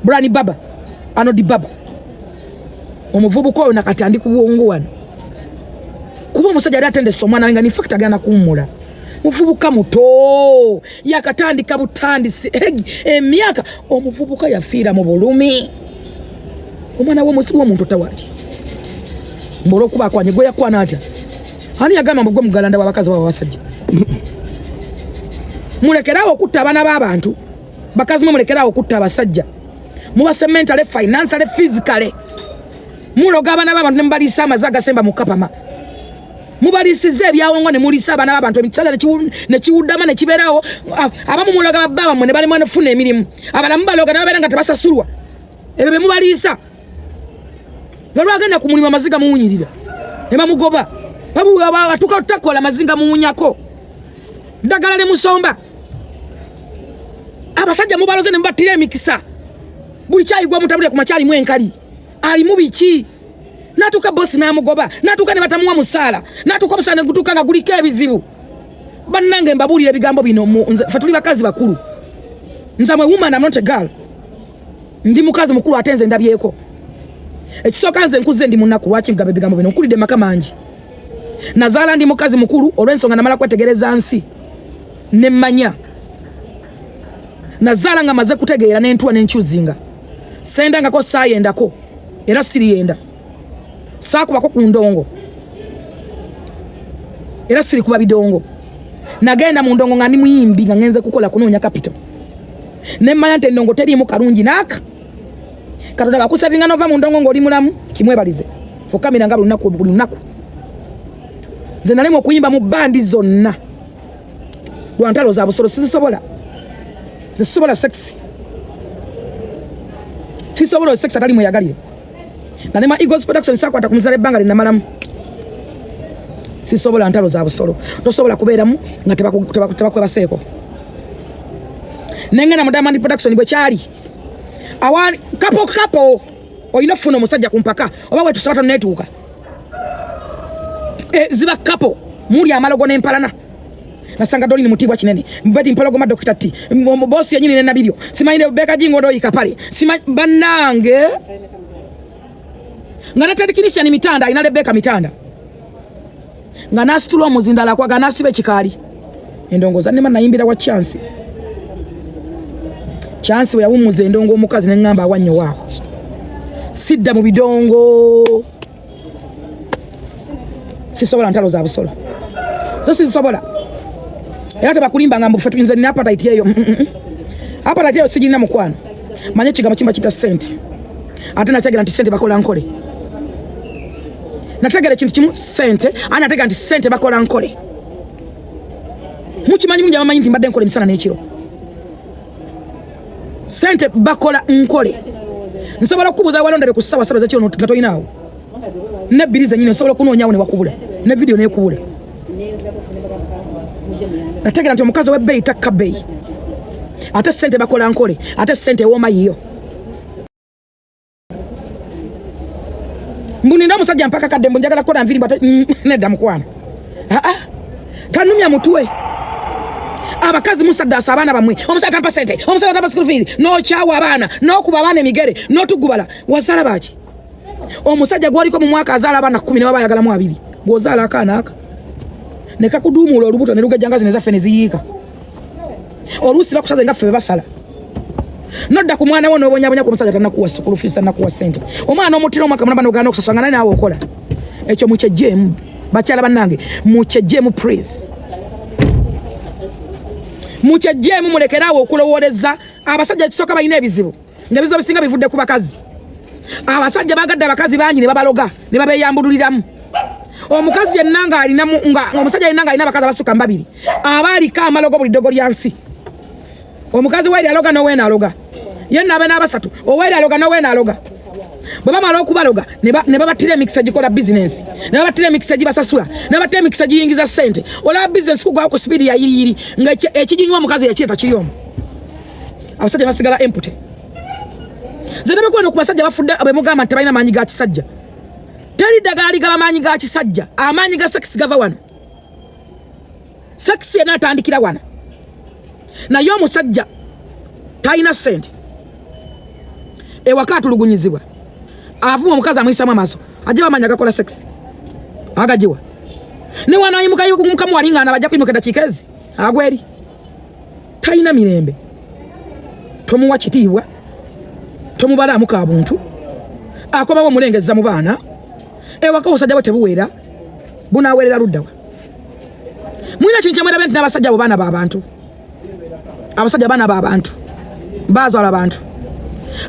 Brani Baba Anodi Baba omuvubuka oyo nakati andi ku bwongo wano kuba omusajja yali atendesa omwana we nga nifakiti agenda kuwummula muvubuka muto yakatandika butandisi emyaka omuvubuka yafiira mu bulumi omwana w'omusibi w'omuntu tawaki mbolo kuba akwanye gwe yakwana atya ani yagamba mbugwe mugalanda w'abakazi w'abasajja mulekerawo okutta abaana b'abantu bakazi mwe mulekerawo okutta abasajja mubase mentally financially physically muloga abaana b'abantu ne mubaliisa amaze agasemba mu kapama mubalisize ebyawongo ne mulisa abaana b'abantu emitala ne kiwuddama ne kibeerawo abamu muloga babba bammwe ne balema nefuna emirimu abalamu baloga ne babeera nga tebasasulwa ebyo bye mubaliisa nga lwagenda ku mulimu amaziga muwunyirira ne bamugoba atuka otakola amazinga muwunyako ddagala ne musomba abasajja mubaloze ne mubattira emikisa buli kyayigwa mutabule ku makyalimu enkali alimu biki natuka bosi namugoba natuka ne batamuwa musaala natuka omusaala ne gutuka nga guliko ebizibu bannange mbabuulira ebigambo bino ffe tuli bakazi bakulu nzamwe woman I'm not a girl ndi mukazi mukulu ate nze ndabyeko ekisooka nze nkuze ndi munaku lwaki ngamba ebigambo bino nkulidde maka mangi nazaala ndi mukazi mukulu olw'ensonga namala kwetegereza nsi nemmanya nazaala nga maze kutegeera n'entuwa n'enkyuzinga sendangako saayendako era siriyenda saakubako ku ndongo era siri kuba bidongo nagenda mu ndongo nga ndi muyimbi nga ngenze kukola kunoonya capital nemmanya nti endongo teriimu kalungi naaka Katonda bakusavinga nova mu ndongo ng'oli mulamu kimwebalize fukamira nga buli lunaku nze nalema okuyimba mu bandi zonna lwantalo za busolo sisobola sexy sisobola sex atali mweyagalire nalema Eagles Production sakwata ku muzala ebbanga linamalamu sisobola ntalo za busolo tosobola kubeeramu nga tebakwebaseeko nengena mu Diamond Production bwe kyali awali kapo oyina funa omusajja ku mpaka oba wetusaba toneetuuka ziba kapo muli amalogo n'empalana nasanga doli ni mutibwa kinene mbedi mpologoma Dr. T bosi yenyini ne nabibyo simayine beka jingo ndo ikapale banange ngana tedikinisha ni mitanda inale beka mitanda ngana situlwa muzindala kwa ngana sibe chikali endongoza nema nayimbira wa chance we yawumuze endongo omukazi ne ngamba awanyo wako sidda mu bidongo sisobola ntalo za busolo so sinsobola era tebakulimba nga mbufe tuyinza nina appetite eyo appetite eyo sigirina mukwano manye ekigambo kimba kita sente ate nategera nti sente bakola nkole nategera ekintu kimu sente ate nategera nti sente bakola nkole mukimanyi mungi abamanyi nti mbadde nkole emisana n'ekiro sente bakola nkole nsobola okukubuuza walondabe ku ssaawa z'ekiro nga toyinaawo nebbiri zennyini nsobola okunoonyaawo ne wakubula ne vidiyo neekubula nategera nti omukazi w'ebbeeyi takka bbeeyi ate sente bakola nkole ate sente ewooma yiyo mbuninda omusajja mpaka kadde mbu njagala kukola nviri nedda mukwano tanumya mutwe abakazi musaddaasa abaana bamwe omusajja tampa sente omusajja tampa school fees n'okyawa abaana n'okuba abaana emigere n'otugubala wazaala baaki omusajja gwaliko mu mwaka azaala abaana 10 ne baba ayagalamu 2 bw'ozaala akaana aka ne kakuduumuula olubuto ne lugajjangazi nezaffe ne ziyiika oluusi bakusaze nga ffe be basala nodda ku mwana wo n'obonyabonya ku musajja tannakuwa school fees tannakuwa sente omwana omutira omwaka mulamba n'ogaana okusasula nga naawe okola ekyo mukyejjeemu bakyala bannange mukyejjeemu praise mukyejjeemu mulekeraawo okulowooleza abasajja ekisooka balina ebizibu ng'ebizibu bisinga bivudde ku bakazi abasajja bagadde abakazi bangi ne babaloga ne babeeyambululiramu omukazi yenna ng'omusajja yenna ng'alina abakazi abasukka 2 abaaliko amalogo buli ddogo lya nsi omukazi weeri aloga n'oweena aloga yenna abe n'abasatu oweeri aloga n'oweena aloga bwe bamala okubaloga ne babattira emikisa gikola bizinensi ne babattira emikisa gibasasula ne babattira emikisa giyingiza ssente olaba bizinensi kugwawo ku sipiidi ya yiriyiri ng'ekiginywa omukazi yakireta kiriyomu abasajja basigala empute ze nebekwena ku basajja bafudde bemugamba nti tebalina maanyi ga kisajja teri ddagala ligaba maanyi ga kisajja amaanyi ga sekisi gava wano sekisi yena atandikira wano naye omusajja talina ssente ewaka atulugunyizibwa avuma omukazi amwisamu amaaso ajja bamanya agakola sekisi agajiwa ne wanayimukamu walingana bajja kuyimuka eddakiika ezi agweri talina mirembe tomuwa kitiibwa tomubalaamu ka buntu akomawo omulengezza mu baana ewaka obusajja bwe tebuwera bunaawerera luddawa mulina kintu kyemwerabe nti n'abasajja abo baana b'abantu abasajja baana b'abantu baazwala abantu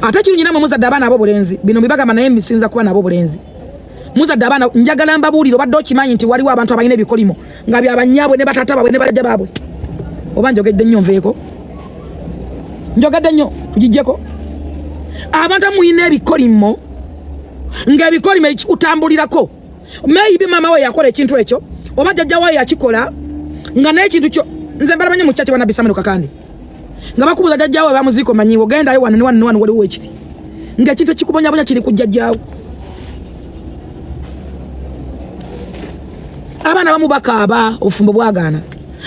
ate kirunyinamu muzadde abaana ab'obulenzi bino bibagamba naye mbisinza kuba nabo obulenzi muzadde abaana njagala mbabuulire obadde okimanyi nti waliwo abantu abalina ebikolimo nga byabannyabwe ne batata baabwe ne bajja baabwe oba njogedde nnyo nveeko njogedde nnyo tugijjeko abantu amuyina ebikolimo ng'ebikolimo ekikutambulirako maybe mama we yakola ekintu ekyo oba jjajja we yakikola nga naye ekintu kyo nze mbala banye mu kyaki wanabisamiru kakandi nga bakubuza jjajja we bamuziiko manyiwo gendayo wano ne wano waliwo ekiti ng'ekintu ekikubonyabonya kiri ku jjajjaawo abaana bamu bakaaba obufumbo bwagaana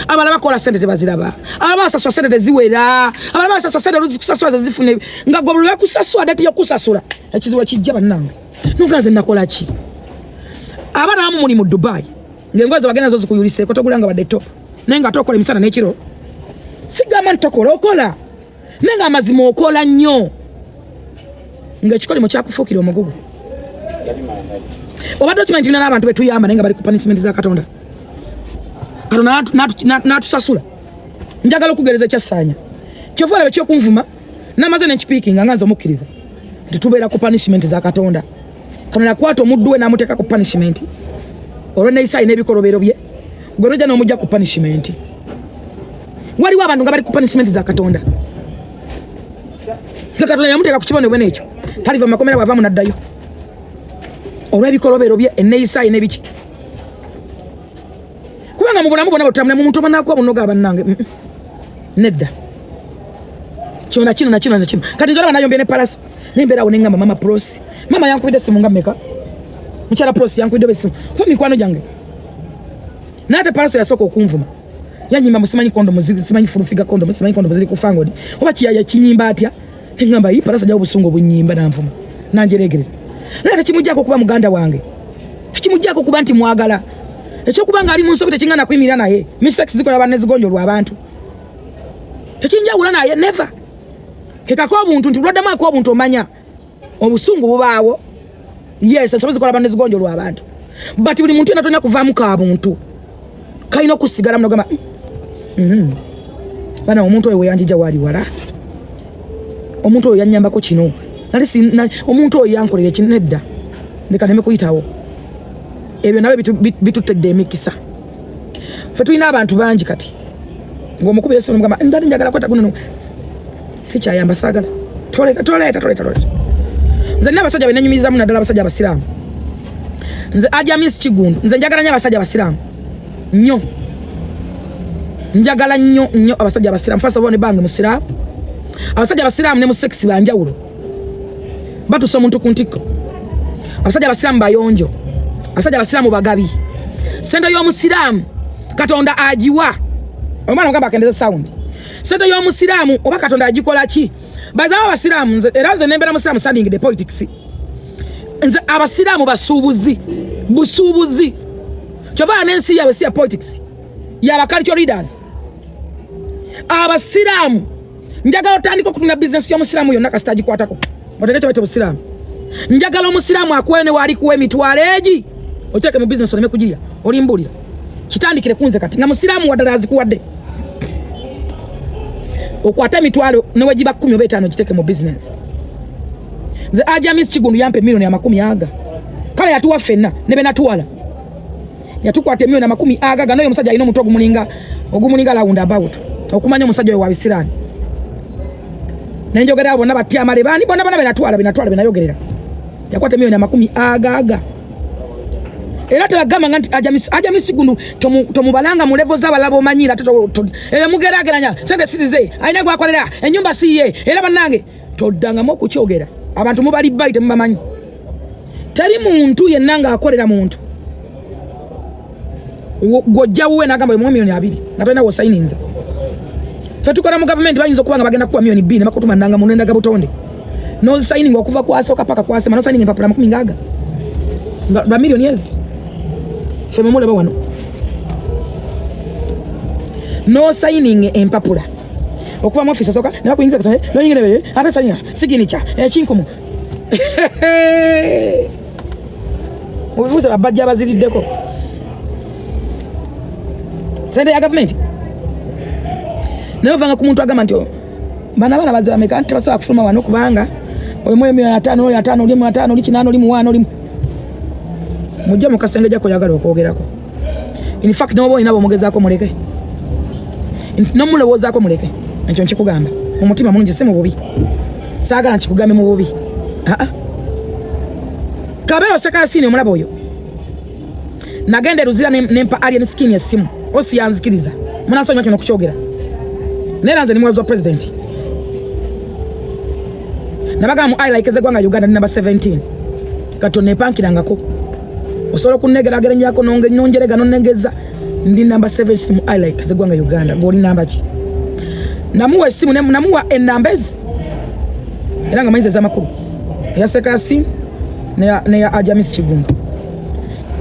abalala bakola sente tebaziraba abalala basasula sente teziwera abalala basasula sente oluzikusasula zezifune nga gwe buli lwekusasula dati yokusasula ekizibu ekijja bannange noganze nakola ki abaana bamu muli mu Dubai ng'engoye ze bagenda zo zikuyuliseeko togulanga badde top naye nga tokola emisana n'ekiro sigamba nti tokola okola naye nga amazima okola nnyo ng'ekikolimo kyakufuukira omugugu obadde okimanyi nti tulina n'abantu betuyamba naye nga bali ku punishment za Katonda Katonda n'atusasula njagala okugereza ekyasaanya kyova olaba ekyokunvuma n'amaze n'ekipiikinga nga nze omukkiriza nti tubeera ku punishment za Katonda Katonda akwata omuddu we n'amuteeka ku punishment olw'enneeyisa n'ebikolobero bye gwe nojja n'omujja ku punishment waliwo abantu nga bali ku punishment za Katonda nga Katonda yamuteeka ku kibonebwe n'ekyo taliva mu makomera bw'avaamu n'addayo olw'ebikolobero bye enneeyisa n'ebiki kubanga mu bulamu bwonna bwetutambula mu muntu obanakuwa bunoga bannange nedda kyona kino na kino na kino kati nzola banayombye ne palaso nembeerawo nengamba mama Prosi mama yankubidde essimu nga mmeka mukyala Prosi yankubidde essimu kuba mikwano gyange naate palaso yasooka okunvuma yanyimba musimanyi kondomu simanyi fulufiga kondomu simanyi kondomu ziri ku fangodi oba kiyaya kinyimba atya nengamba yi palaso jawo busungu obunyimba nanvuma nanjeregerera naye tekimujjako okuba muganda wange tekimujjako okuba nti mwagala ekyokuba nga ali mu nsobi tekingana kuyimirira naye mistakes zikola banne zigonjolwa abantu tekinjawula naye never kekako obuntu nti bulwaddamu ako obuntu omanya obusungu bubaawo yes ensobi zikola banne zigonjolwa abantu but buli muntu yena tonya kuvaamu ka buntu kaina okusigala mnogama bana omuntu oyo yanjija wali wala omuntu oyo yanyambako kino nali omuntu oyo yankolera kino nedda ndeka neme kuyitawo ebyo nawe bitutedde emikisa fe tulina abantu bangi kati ng'omukubira esimu mugamba ndali njagala kwata guno si kyayamba saagala toleta nze n'abasajja benanyumirizamu naddala abasajja abasiraamu nze Ajamis Kigundu nze njagala nnyo abasajja abasiraamu nnyo njagala nnyo abasajja abasiraamu first of all ne bange musiraamu abasajja abasiraamu ne mu sex banjawulo batusa omuntu ku ntikko abasajja abasiraamu bayonjo abasajja abasiraamu bagabi sente y'omusiraamu Katonda ajiwa omwana ngamba akendeza sound sente y'omusiraamu oba Katonda agikola ki baza abasiraamu era nze nembera musiraamu standing the politics nze abasiraamu busuubuzi kyova n'ensi yawe si ya politics ya cultural leaders abasiraamu njagala otandika okutunda business y'omusiraamu yonna kasita agikwatako otegeke bate busiraamu njagala omusiraamu akwene wali kuwa emitwalo egi oteeke mu business oleme kugirya olimbulira kitandikire kunze kati nga musiraamu wadala azikuwadde okwata emitwalo newegiba 10 oba 5 giteeke mu business nze Ajamis Kigundu yampe milioni 10 kale yatuwa ffenna ne benatuwala yatukwata milioni 10 gano omusajja alina omutwe ogumulinga round about okumanya omusajja oyo wa bisiraani nenjogera bonna batya amale bani bonna benatwala benayogerera yakwata milioni 10 era tebagamba nti Ajamis Kigundu tomubalanga mu level z'abalabo omanyira mugerageranya sente sizize alina gwakolera ennyumba siye era bannange toddangamu okukyogera abantu mubali bayite mubamanyi teri muntu yenna nga akolera muntu gojja wuwe n'agamba mu milioni 2 nga tolina wosayininza fe tukola mu government bayinza okubanga bagenda kuwa milioni 2 ne bakutuma nanga mu nenda gabutonde no signing okuva kwasoka paka kwasema no signing empapula 10 ba milioni yezi fe mumule bawano no signing empapula okuva mu office soka ne bakuyinza kasane no nyingire ate signing signature ekinkumu obuze babajja abaziriddeko sente ya government nevanga ku muntu agamba nti bana bazira meka nti basaba kufuluma wano kubanga oyo moyo 500 oli 5 oli 5 oli 8 oli 1 oli mujja mu kasenge jako yagala okwogerako in fact nobo inabo mugezaako muleke nomulowozaako muleke ekyo nkikugamba mu mutima mulungi si mu bubi saagala nkikugambe mu bubi Kabero Sekasini omulabo oyo nagende ruzira nempa alien skin esimu osi yanzikiriza munasonye kino kukyogera neranze ni mwezo president nabaga mu I like ezegwanga Uganda number 17 katone pankirangako osolo kunegeragere njako nongerega nonengeza ndi number 7 simu I like ezegwanga Uganda goli namba ki namuwa simu namuwa enambezi eranga maize za makuru ya Sekasini ne ya Ajamis Kigundu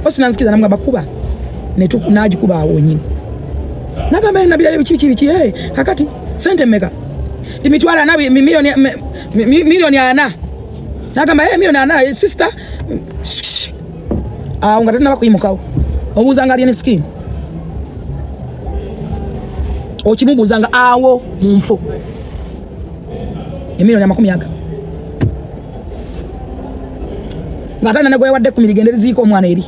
osinanzikiza namga bakuba ne najikuba wonyine nagamba nabira bichi kakati sente mega timitwala nabi milioni 4 nagamba milioni 4 sister ungatenda bakuyimukao obuzanga ali ne skin okimubuzanga awo mumfo milioni 10 ngatana nago yawadde ku mirigende ziko omwana eri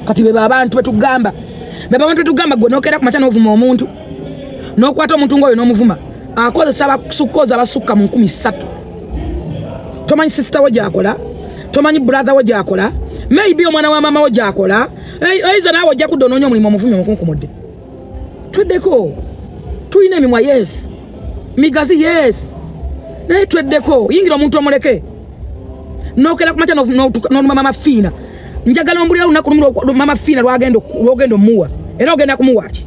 kati beba abantu betugamba gwe nokera ku machana ovuma omuntu nokwata omuntu ngoyo nomuvuma akozesa abasukoza abasukka mu 13 tomanyi sister wo gyakola tomanyi brother wo gyakola maybe omwana wa mama wo gyakola eiza nawe ojja kudonoonya omulimu omuvumi omukunkumudde tweddeko tulina emimwa yes migazi yes naye tweddeko yingira omuntu omuleke nokera ku machana n'oluma mama fina njagala ombulira lunaku lumu mama fina lwagenda muwa era ogenda kumuwaki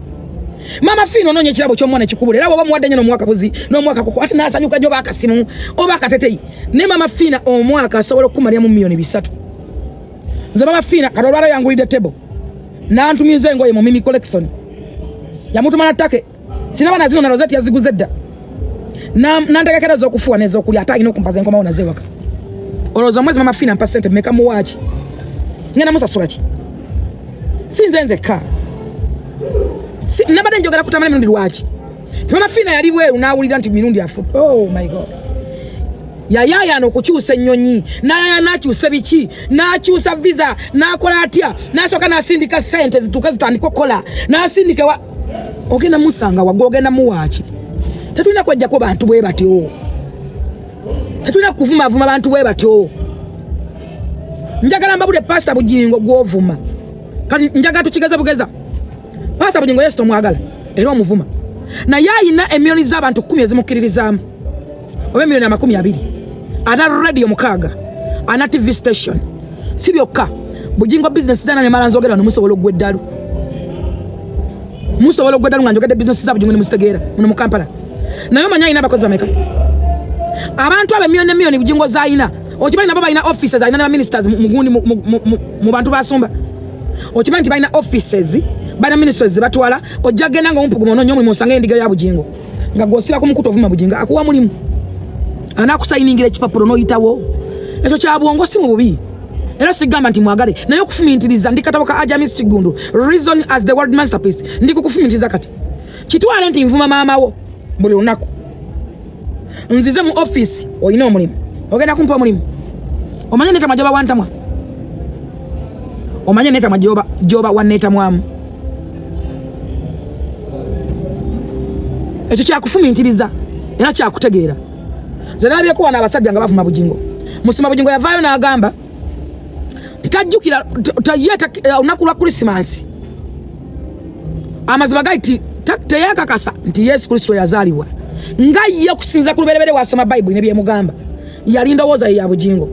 mama fina ononye ekirabo ky'omwana ekikubula era bwoba muwadde nnyo n'omwaka buzi n'omwaka koko ate n'asanyuka nnyo bakasimu oba akateteyi ne mama fina omwaka asobola okukumalira mu milioni 3 nze mama fina kati olwala yangulidde tebo n'antumiza engoye mu Mimi Collection yamutuma na ttake sinaba na zino na rozeti yaziguze dda nantegekera z'okufuwa n'ez'okulya ate alina okumpaza enkomawo nazewaka olowooza omwezi mama fina mpa ssente mmeka muwaaki ngenda musasula ki sinze nzeka nabadde njogera kutamala emirundi lwaki Mama Fina yali bweru nawulira nti mirundi afu. Oh my God. Yayaya n'okukyusa ennyonyi nayaya n'akyusa biki n'akyusa visa n'akola atya n'asooka n'asindika ssente zituuka zitandika okukola n'asindika ogenda musanga wagwa ogenda muwaaki tetulina kwejjako bantu bwe batyo tetulina kuvumaavuma bantu bwe batyo njagala mbabule Pastor Bugingo gw'ovuma kati njagala tukigeza bugeza Pastor Bugingo Yesu tomwagala era omuvuma naye ayina emiliyoni z'abantu 10 ezimukkiririzaamu oba emiliyoni 20 ana radio mukaaga ana TV station si byokka Bugingo business zana ne mala nzogera no musobola ogweddalu nga njogedde business za Bugingo ne musitegeera muno mu Kampala naye omanya ayina abakozi bameka abantu abe emiliyoni Bugingo zaayina okimanyi nabo balina offices ayina ne ministers mugundi mu bantu basumba okimanyi nti balina offices bana ministers batwala ojja genda nga ompugumo ononyo mulimu osanga endiga ya Bugingo nga gwosira ku mukutu ovuma Bugingo akuwa mulimu anakusayiningira ekipapuro n'oyitawo ekyo kya bwongo si mu bubi era sigamba nti mwagale naye okufumintiriza ndi katabo ka Ajamis Kigundu reason as the world masterpiece ndi kukufumintiriza kati kitwale nti nvuma maamawo buli lunaku nzize mu office oyina omulimu ogenda kumpa omulimu omanye neta majoba wantamwa omanye neta majoba waneta mwamu ekyo kyakufumintiriza era kyakutegeera zalabye ko wana abasajja nga bavuma Bugingo musima Bugingo yavaayo n'agamba titajjukira tayeta olunaku lwa Christmas amazima gaiti teyakakasa nti Yesu Kristo yazaalibwa nga ye okusinza ku luberebere wasoma Bible ne byemugamba yali ndowooza ya Bugingo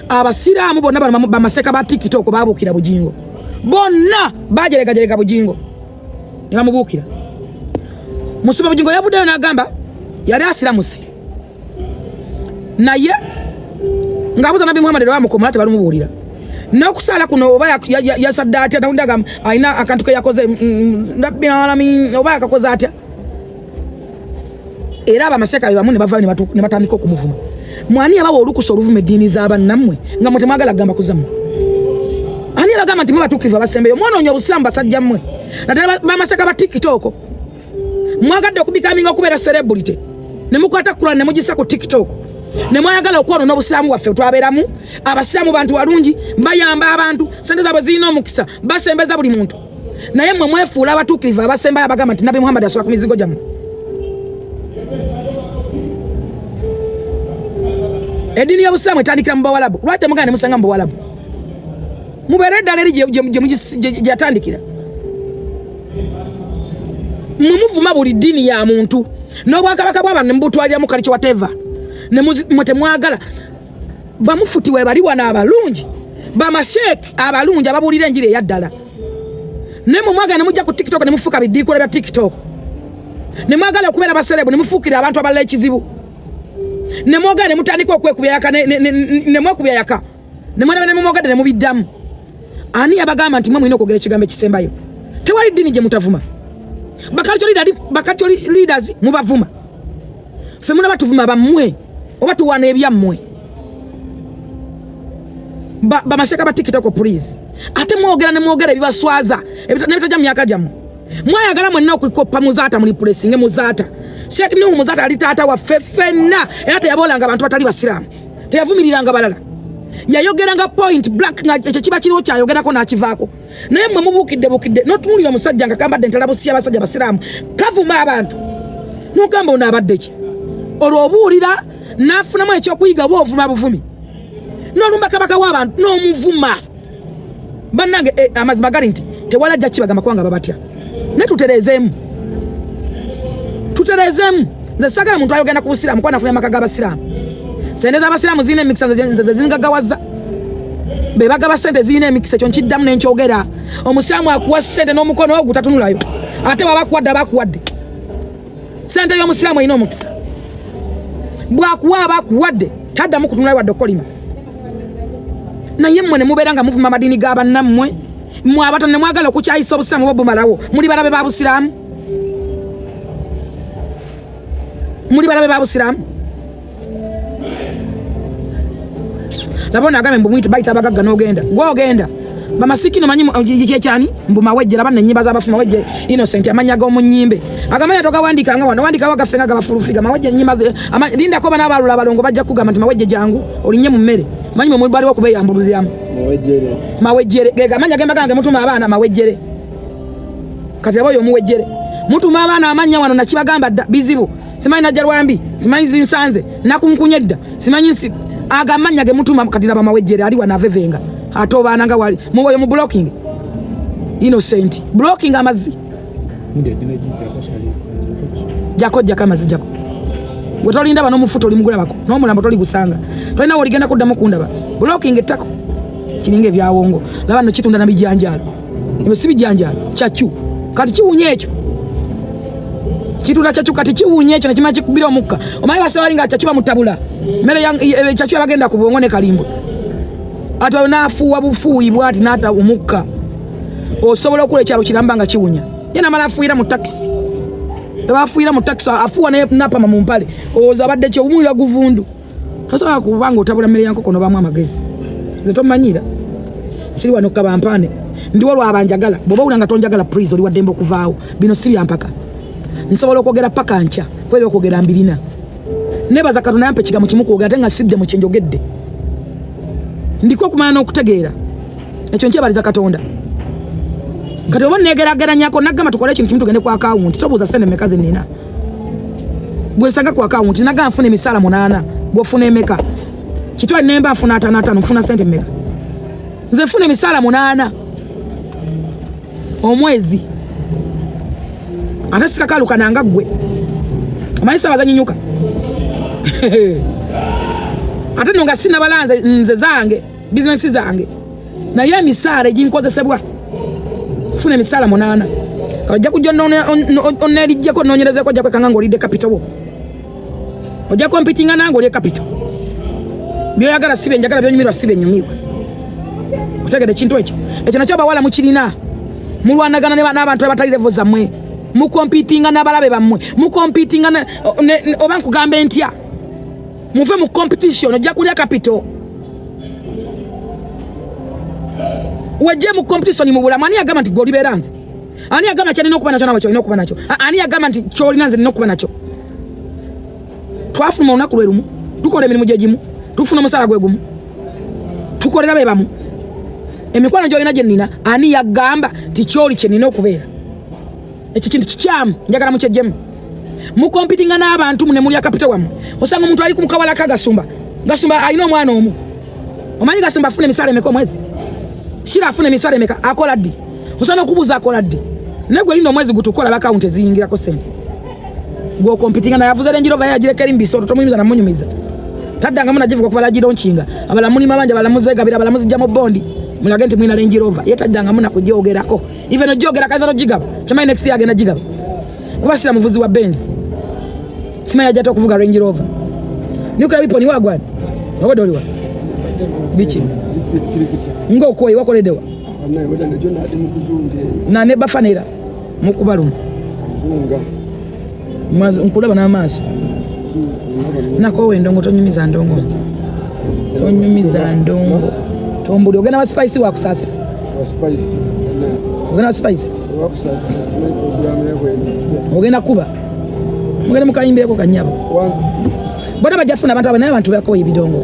abasiraamu bonna bamaseka ba TikTok babuukira Bugingo bonna bajeregajereka Bugingo ne bamubuukira musima Bugingo yavuddeyo n'agamba yali asiramuse naye ngabuza Nabi Muhammad wa mukomala tebalumubuulira n'okusala kuno oba yasadde atya nawundaga ayina akantu ke yakoze Nabbi alamin oba akakoze atya era abamaseka bamu ne bavaayo ne batandika okumuvuma mwani abawa olukusa oluvuma eddiini z'abannammwe nga mwe temwagala kugamba kuzamu ani abagamba nti mubatuukirivu abasembeyo mwonoonye obusiramu basajja mmwe naddala bamaseka ba TikTok mwagadde okubikaminga okubeera celebrity ne mukwata Quran ne mugisa ku TikTok ne mwayagala okwonoona obusiraamu bwaffe twaberamu abasiraamu bantu walungi bayamba abantu sente zaabwe zirina omukisa basembeza buli muntu naye mmwe mwefuula abatuukirivu abasembayo abagamba nti Nabi Muhammad asola ku mizigo gyammwe eddiini y'obusiraamu etandikira mu bawalabu lwaki temugana ne musanga mu bawalabu mubeere eddala eri gye yatandikira mmwe muvuma buli ddiini ya muntu n'obwakabaka bw'abantu ne mubutwaliramu kali kyewateva ne temwagala bamufutiwe bali wana abalungi bamasheeki abalungi ababuulira enjiri eyaddala ne mwagala ne mujja ku TikTok ne mufuuka biddiikula bya TikTok ne mwagala okubeera baserebu ne mufuukira abantu abalala ekizibu ne mwagala ne mutandika okwekubya yaka ne mwekubya yaka ne mwalaba ne mwogedde ne mubiddamu ani yabagamba nti mwe mulina okwogera ekigambo ekisembayo tewali ddiini gye mutavuma bakatyo leaders mubavuma ffe muna batuvuma bammwe oba tuwaana ebyammwe bamaseka ba TikTok please ate mwogera ne mwogera ebibaswaza nebitajja mu myaka gyammwe mwayagala mwenna okwikoppa muzaata muli pressing muzaata Sheikh Nuhu muzaata ali taata waffe ffenna era teyaboolanga abantu batali basiraamu teyavumiriranga balala yayogeranga point black nga ekyo kiba kiriwo kyayogerako n'akivaako naye mmwe mubuukidde n'otunuulira omusajja nga kambadde ntala busi abasajja basiraamu kavuma abantu n'ogamba ono abadde ki olwo obuulira n'afunamu ekyokuyiga bw'ovuma buvumi n'olumba kabaka w'abantu n'omuvuma bannange amazima gali nti tewalajja kibagamba kubanga babatya ne tutereezeemu nze sagala muntu ayogenda ku busiraamu kwana kulya maka g'abasiraamu sente z'abasiraamu zirina emikisa ze zingagawaza be bagaba sente zirina emikisa ekyo nkiddamu n'enkyogera omusiraamu akuwa sente n'omukono ogwo tatunulayo ate wabakuwadde abakuwadde sente y'omusiraamu erina omukisa bwakuwa abakuwadde taddamu kutunulayo wadde okolima naye mmwe ne mubeera nga muvuma amadiini g'abannammwe mmwe abatono ne mwagala okukyayisa obusiraamu bwo bumalawo muli balabe ba busiraamu labona agambe mbu mwitu bayita abagagga n'ogenda gwogenda bamasiki no manyi kyechani mbu mawejje labana nyimba za bafu mawejje Innocent amanya go munyimbe agamanya toka wandika nga wandika bagafenga gabafulufiga mawejje nyimba linda ko bana balula balongo bajja kugamba nti mawejje jangu olinye mu mmere manyi mu bali wakube yambuliramu mawejjere gega manya gemba gange mutuma abana mawejjere kati abo yo muwejjere mutuma abana amanya wano nakibagamba bizibu simanyi najjalwambi simanyi zinsanze nakunkunyedda simanyi nsi agamanya ge mutuma kati laba mawejjere ali wanavevenga atobana nga wali muboyo mu blocking Innocent blocking amazi jako amazi jako wotolinda bano mufuto limugula bako no mulambo toli gusanga tolina woligenda kuddamu kundaba blocking ettako kininge byawongo laba no kitunda na bijanjalo ibe si bijanjalo chachu kati kiwunye ekyo kitunda chachu kati kiwunye ekyo nakima kikubira omukka omayi basawalinga chachu bamutabula mere chachu abagenda kubongo ne kalimbo ata nafuwa bufuyi bwati nata umukka osobola okule kyalo kirambanga kiwunya yena mala afuira mu taxi afuira mu taxi afuwa ne napa mu mpale oza badde kyo umulira guvundu sasa kubanga otabula mere yanko kono bamwa magezi zeto manyira siri wano kabampane ndiwo lwabanjagala boba ulanga tonjagala please oli wadembo kuvaawo bino siri ampaka nsobola okogera paka ncha kwebe okogera mbirina nebaza katuna yampe kigamu kimuko ogatenga sibye mu kyenjogedde ndiko kumana okutegeera ekyo nkyebaliza katonda kati oba negeraganyako nagamba tukole ekintu kimu tugende ku account tobuuza sente mekaze nina bwe nsanga ku account nagamba nfuna emisala 8 bwofuna emeka kitwa nemba nfuna 5 nfuna sente meka nze nfuna emisala 8 omwezi ate sikakaluka nanga gwe amayisa bazanyinyuka ate nonga sina balanze nze zange business zange na ye misala ejinkozesebwa funa emisala 8 ojja kujja onelijja ko nonyereze ko jakwe kanga ngolide capital wo ojja competing nango le capital byo yagala sibe njagala byo nyumirwa sibe nyumirwa otegede kintu ekyo nakyo bawala mukirina mulwanagana n'abantu abatali level zamwe mu competing n'abalabe bamwe mu competing oba nkugambe ntya muve mu competition ojja kulya capital wajje mu competition mu bulamu ani yagamba nti goli beranze ani yagamba cyane no kuba nacho nabacho ino kuba nacho ani yagamba nti choli nanze no kuba nacho twafuma unaku lwerumu tukole emirimu gyegimu tufuna musala gwegumu tukolera bebamu emikwano gyo ina gyenina ani yagamba nti choli kyenina okubeera ekyo kintu kikyamu njagala mu kyejjemu mu competing n'abantu mune muli capital wamu osanga omuntu ali ku mukawala kagasumba alina omwana omu omanyi gasumba afuna emisala emeka omwezi shira afuna emisala emeka akola ddi osanga okubuuza akola ddi negwe lino omwezi gutukola account eziyingirako sente gwo competing na yavuza Range Rover yagireka mbiso tomunyumiza na munyumiza taddanga muna jivuga kuba lagiro nchinga abalamuzi mabanja abalamuzi gabira abalamuzi jamo bondi mulagenti mwina Range Rover yetaddanga muna kujogerako even ojogera kaza no jigaba chama next year agenda jigaba kuba sira muvuzi wa Benz sima yajato kuvuga Range Rover nuko bipo ni wagwani wabodoliwa bichi ngo koyi wakoledewa na ne bafanira mukubaluma nkulaba n'amaaso nako wendongo tonyumiza ndongo tombuli ogenda wa spice wa kusasa ogenda wa spice ogenda kuba ogenda mukayimbireko kanyabo bona bajafuna abantu bako ebidongo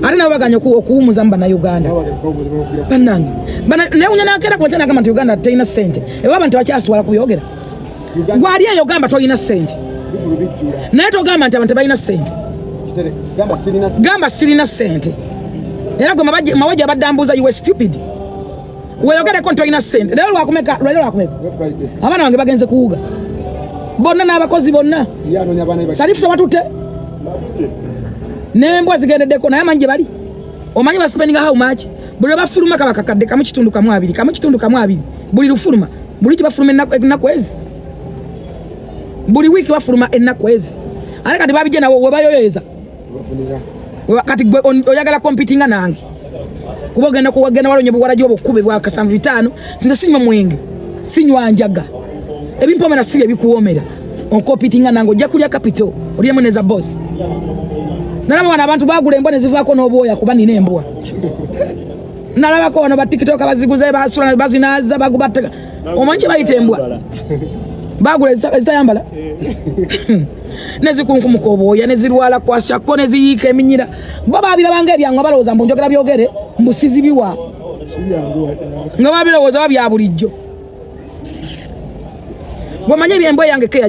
ate nabo baganya okuwumuza mu bannayuganda bannange neunya nakera kubakyana kama nti Uganda teyina sente ewa abantu bakyaswala kuyogera gwali eyo gamba toyina sente naye togamba nti abantu balina sente gamba sirina sente era gwe mawajja abadambuuza you were stupid weyogereko nti toyina sente lero lwakumeka abaana bange bagenze kuwuga bonna n'abakozi bonna salifuta batute nembwa zigendeddeko naye amanyi gye bali omanyi baspeninga how much buli bafuluma kabakakadde kamu kitundu kamu abiri buli lufuluma buli kibafuluma ennaku ezi buli wiki bafuluma ennaku ezi ate kati babijje nawo webayoyoyeza kati gwe oyagala competinga nange kuba ogenda walonye buwala gy'obukube bwa kasanvu 5 nze sinywa mwenge sinywa njaga ebimpomera si ebikuwoomera oncompetinga nange ojja kulya capital oliemu neza boss nalaba wana abantu bagula embwa ne zivaako n'obwoya kuba nina embwa nalabako wano ba TikTok baziguze basula bazinaza bagubatta omanyi kye bayita embwa bagula ezitayambala nezikunkumukka obwoya nezirwala kwasako neziyiika eminyira bo babirabanga ebyangwa balowooza mbu njogera byogere mbusizi biwa nga babirowooza babya bulijjo bw'omanyi ebyembwa yange keya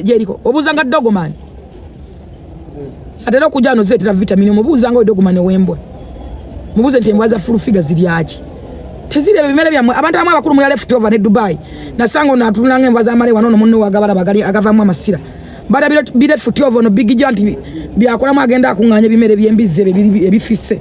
gyeriko obuuzanga dogomani atera okujja wano zeetera vitamini omubuuzanga dogomani ow'embwa mubuuze nti embwa za full figure ziryaki tezireba ebimere byammwe abantu abamu abakulu mulya left over ne Dubai nasanga ono atunulanga embwa z'amale wano munno wagabala bagali agavaamu amasira bada bire futi over no big giant byakolamu agenda akuŋŋaanya ebimere by'embizzi ebifisse